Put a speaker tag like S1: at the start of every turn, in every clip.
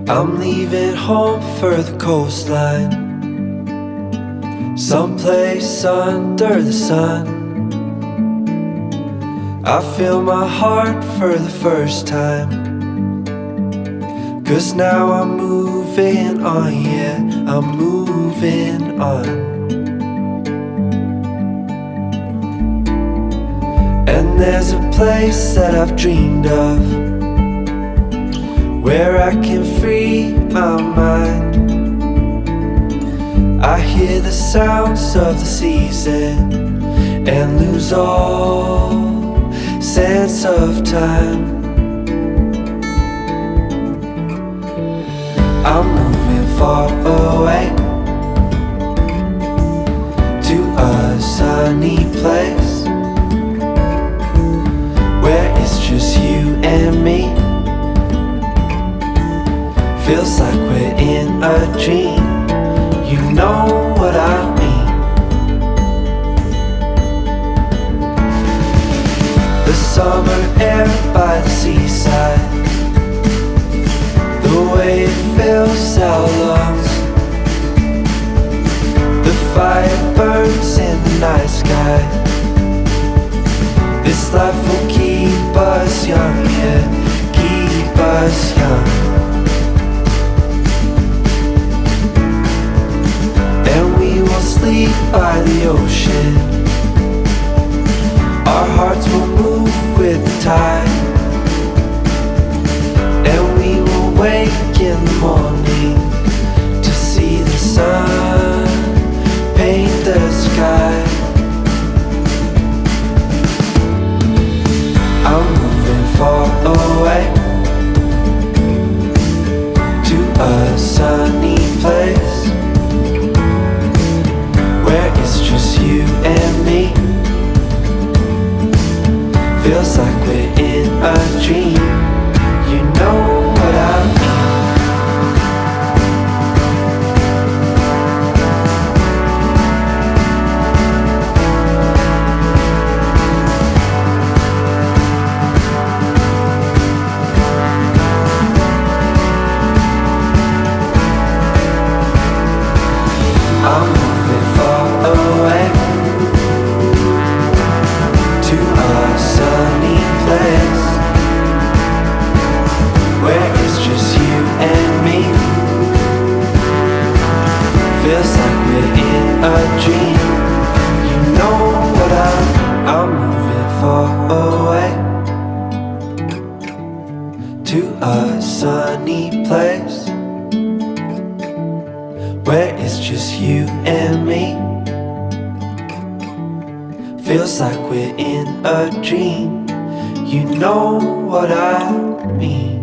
S1: I'm leaving home for the coastline, someplace under the sun. I feel my heart for the first time, 'cause now I'm moving on, yeah, I'm moving on. And there's a place that I've dreamed of, where I can free my mind. I hear the sounds of the season and lose all sense of time. I'm moving far away to a sunny place, where it's just you and me. Feels like we're in a dream, you know what I mean. The summer air by the seaside, the way it fills our lungs, the fire burns in the night sky. This life will keep us young, yeah, keep us young. And we will sleep by the ocean, our hearts will move with the tide. And we will wake in the morning to see the sun paint the sky. I'm moving far away to a sunny place, where it's just you and me. Feels like we're in a dream, you know what I mean. I'm moving far away to a sunny place, where it's just you and me. Feels like we're in a dream, you know what I mean. I'm moving far away to a sunny place, where it's just you and me. Feels like we're in a dream, you know what I mean.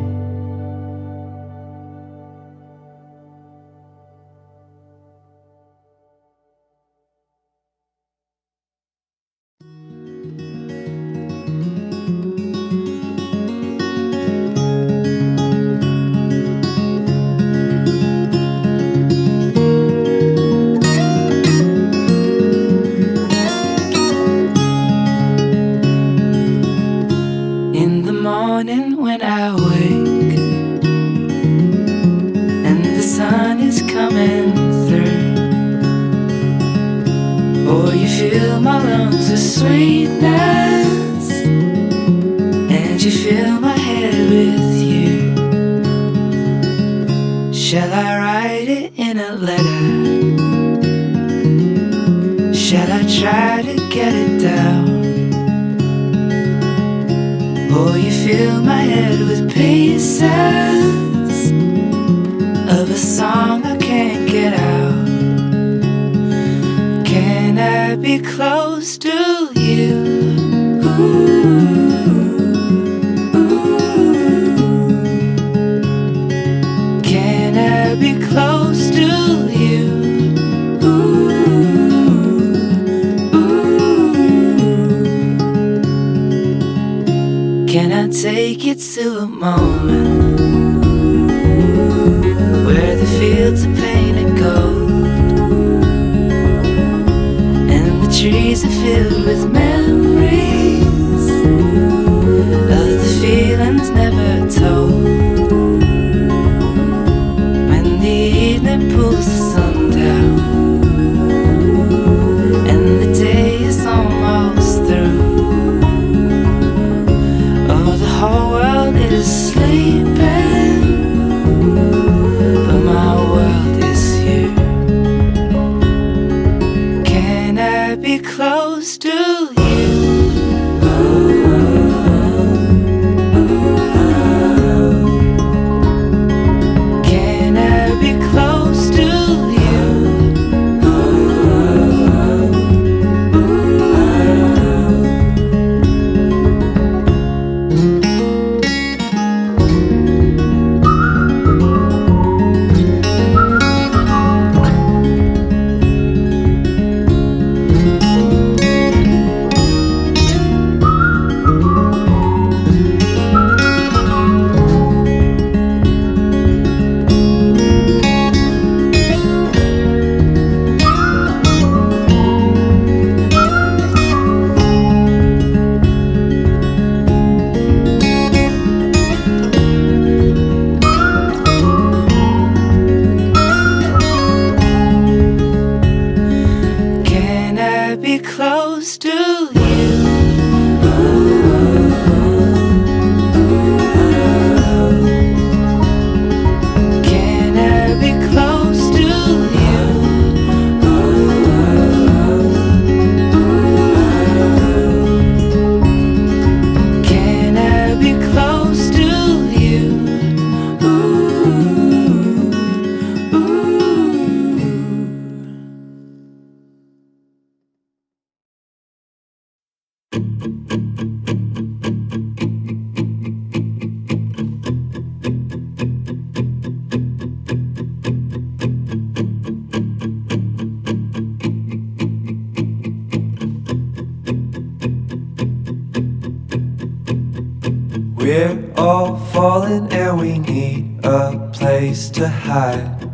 S1: We're all falling and we need a place to hide.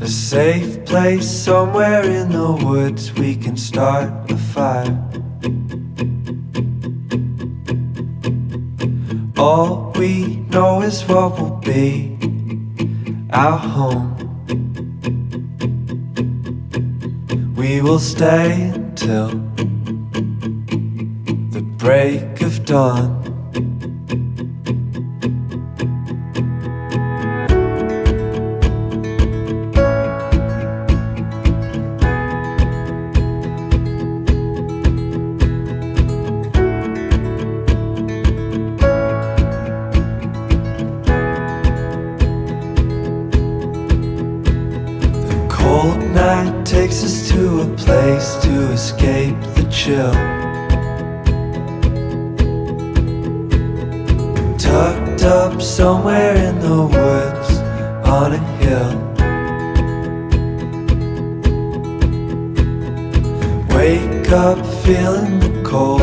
S1: A safe place somewhere in the woods we can start a fire. All we know is what will be our home. We will stay until the break of dawn. Takes us to a place to escape the chill. Tucked up somewhere in the woods on a hill. Wake up feeling the cold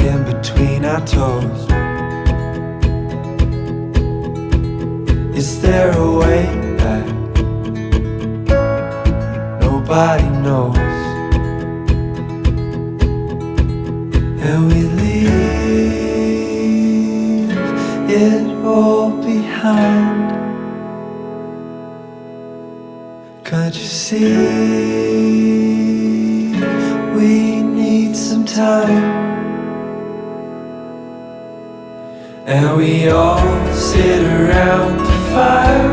S1: in between our toes. Is there a way back? Nobody knows. And we leave it all behind. Can't you see? We need some time. And we all sit around the fire.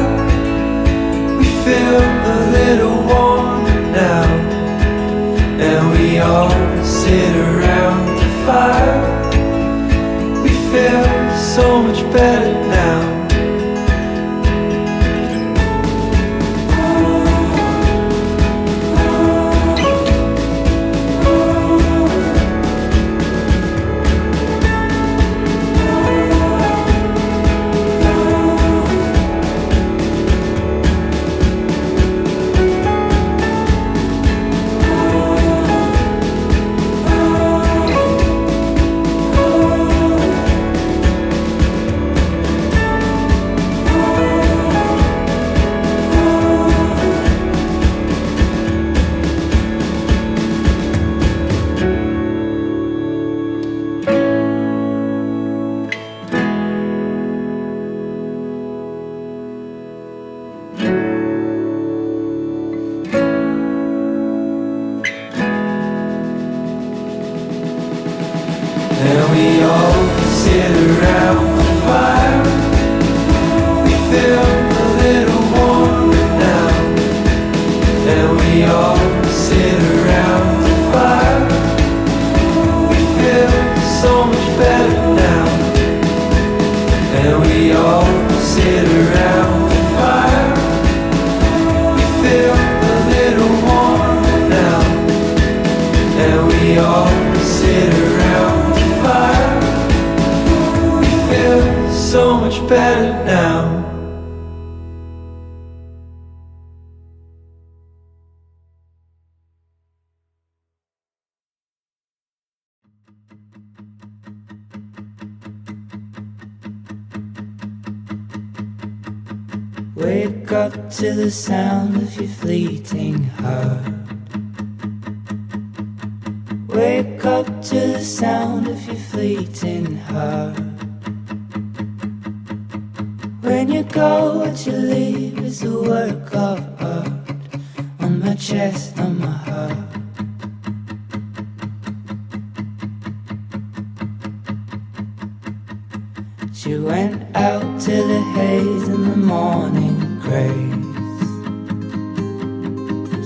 S1: We feel a little warm now. And we all sit around the fire. We feel so much better now.
S2: Wake up to the sound of your fleeting heart. Wake up to the sound of your fleeting heart. When you go, what you leave is a work of art on my chest, on my heart. She went out to the haze in the morning grace.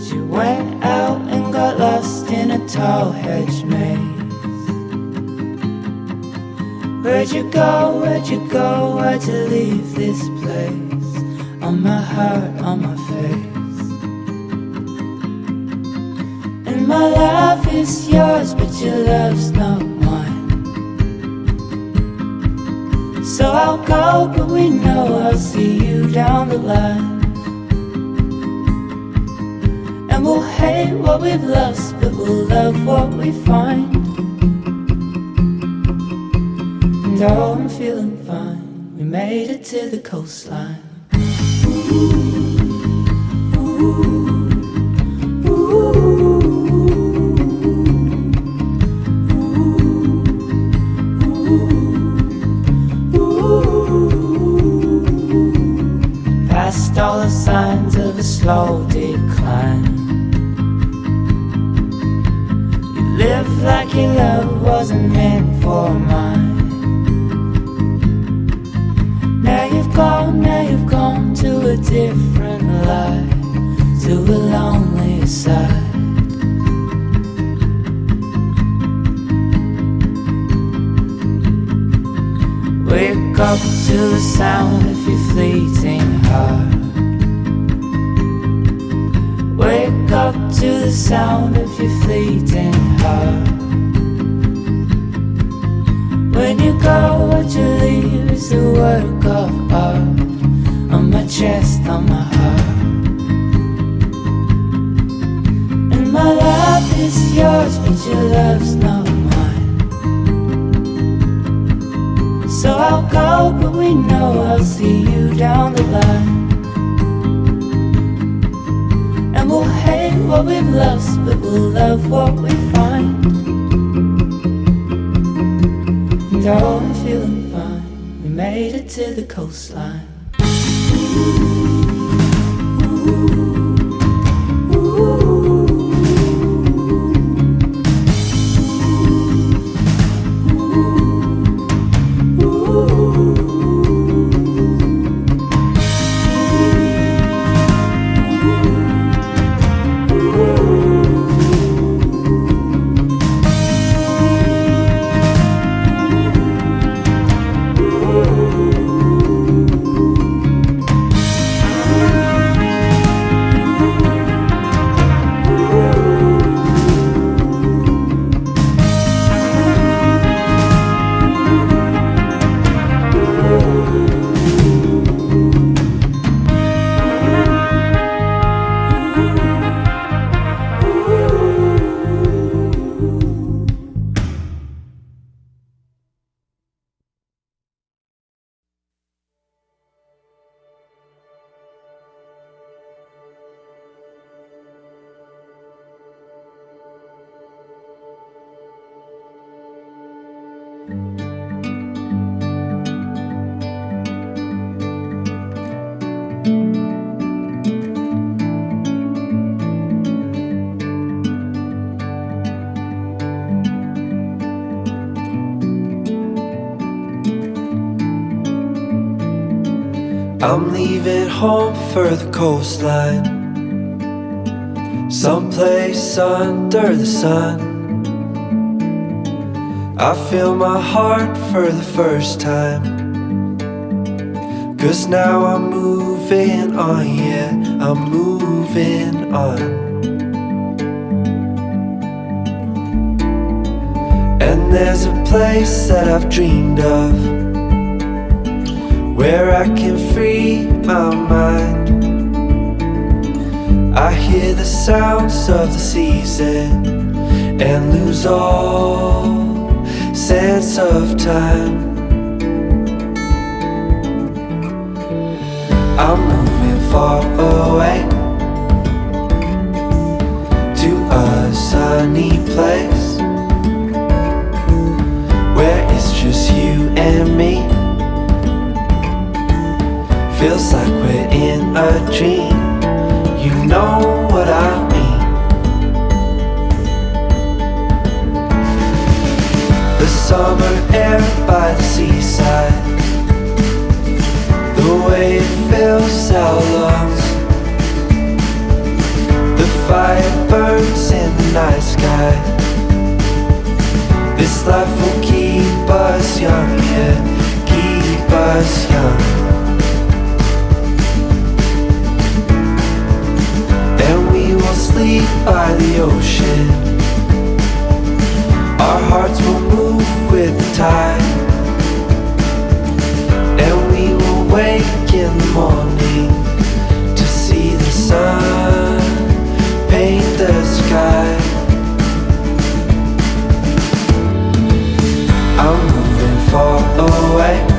S2: She went out and got lost in a tall hedge maze. Where'd you go, where'd you go, why'd you leave this place? On my heart, on my face. And my love is yours, but your love's not mine. So I'll go, but we know I'll see you down the line. And we'll hate what we've lost, but we'll love what we find. And oh, I'm feeling fine. We made it to the coastline. Past all the signs of a slow decline. You live like your love wasn't meant for mine. Now you've gone to a different life, to a lonely side. Wake up to the sound of your fleeting heart. Wake up to the sound of your fleeting heart. When you go, what you leave is the work of art. On my chest, on my heart. And my life is yours, but your love's not mine. So I'll go, but we know I'll see you down the line. And we'll hate what we've lost, but we'll love what we find. And oh, I'm feeling fine. We made it to the coastline.
S1: I'm leaving home for the coastline, someplace under the sun. I feel my heart for the first time, 'cause now I'm moving on, yeah, I'm moving on. And there's a place that I've dreamed of, where I can free my mind. I hear the sounds of the season and lose all sense of time. I'm moving far away to a sunny place where it's just you and me. Feels like we're in a dream, you know what I mean. The summer air by the seaside, the way it fills our lungs. The fire burns in the night sky. This life will keep us young, yeah, keep us young. Sleep by the ocean, our hearts will move with the tide, and we will wake in the morning to see the sun paint the sky. I'm moving far away away.